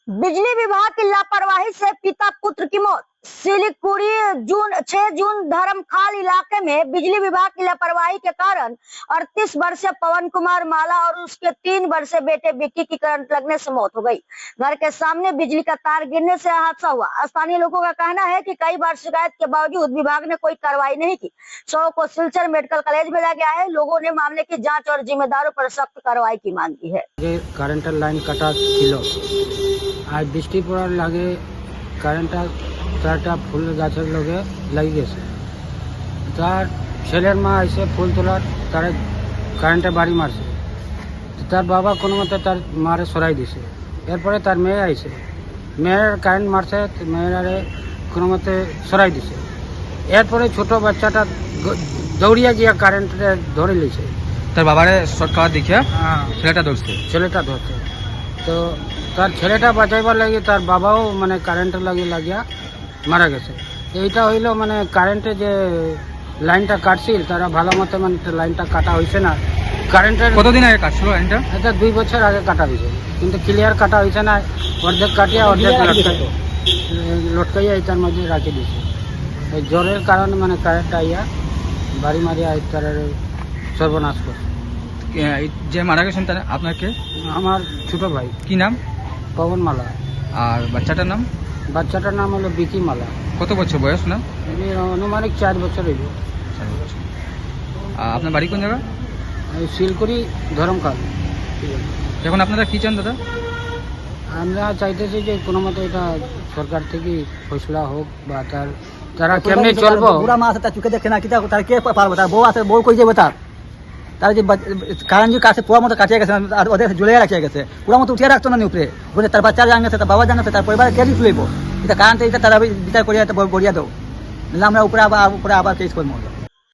बिजली विभाग की लापरवाही से पिता पुत्र की मौत। सिलीगुड़ी 6 जून धर्मखाल इलाके में बिजली विभाग की लापरवाही के कारण 38 वर्षीय पवन कुमार माला और उसके 3 वर्षीय बेटे विक्की की करंट लगने से मौत हो गई। घर के सामने बिजली का तार गिरने से हादसा हुआ। स्थानीय लोगों का कहना है कि कई बार शिकायत के बावजूद विभाग ने कोई कार्रवाई नहीं की। शव को सिलचर मेडिकल कॉलेज भेजा गया है। लोगों ने मामले की जाँच और जिम्मेदारों पर सख्त कार्रवाई की मांग की है। কারেন্টের লাইন কাটা ছিল, আর বৃষ্টি পড়ার লাগে কারেন্টটা তারটা ফুল গাছের লগে লেগে গেছে। তার ছেলের মা এসে ফুল তোলার তারে কারেন্টে বাড়ি মারছে। তার বাবা কোনো মতে তার মারে সরাই দিছে। এরপরে তার মেয়ে আইছে, মেয়ের কারেন্ট মারছে, মেয়েরারে কোনো মতে সরাই দিছে। এরপরে ছোট বাচ্চাটা দৌড়িয়া গিয়া কারেন্টে ধরে লিছে। তার বাবারে শর্ট খাওয়া দেখিয়া হ্যাঁ, ছেলেটা ধরছে। তো তার ছেলেটা বাঁচাইবার লাগি তার বাবাও মানে কারেন্টের লাগিয়া মারা গেছে। এইটা হইল মানে কারেন্টে যে লাইনটা কাটছিল তারা ভালো মতো মানে লাইনটা কাটা হয়েছে না। কারেন্টের কতদিন আগে কাটছিল লাইনটা? এটা 2 বছর আগে কাটা হয়েছে, কিন্তু ক্লিয়ার কাটা হয়েছে না। অর্ধেক কাটিয়া অর্ধেক লটকাইয়া এটার মধ্যে রাখি দিয়েছে। এই জ্বরের কারণে মানে কারেন্টটা আইয়া বাড়ি মারিয়া তার সর্বনাশ করছে। যে মারা গেছেন তার আপনাকে আমার ছোট ভাই। কি নাম? পবন মালা। আর বাচ্চাটার নাম? বাচ্চাটার নাম হলো বিকি মালা। কত বছর বয়স? না অনুমানিক 4 বছর হইব। 4 বছর। আপনার বাড়ি কোন জায়গা? শিলকুড়ি ধরমখাল। এখন আপনারা কি চান দাদা? আমরা চাইতেছি যে কোনো মতো এটা সরকার থেকে ফয়সলা হোক, বা তারা কেমনি চলবো। বুড়া মা আছে, তার চোখে দেখে না, কি তার কে পারবো? তার বউ আছে, বউ কই যাবে? তার যে কারেন্ট যে কাছে পোয়া মতো কাটিয়ে গেছে, আর ওদের ঝুলে রাখিয়ে গেছে, পুরা মতো উঠিয়ে রাখতো না উপরে। বলে তার বাচ্চা জানগেছে, তার বাবা জানগেছে, তার পরিবারে কে তুলব? এটা কারেন্ট এটা তারা বিচার করিয়া গড়িয়া দাও, আমরা উপরে আবার কেস করবো।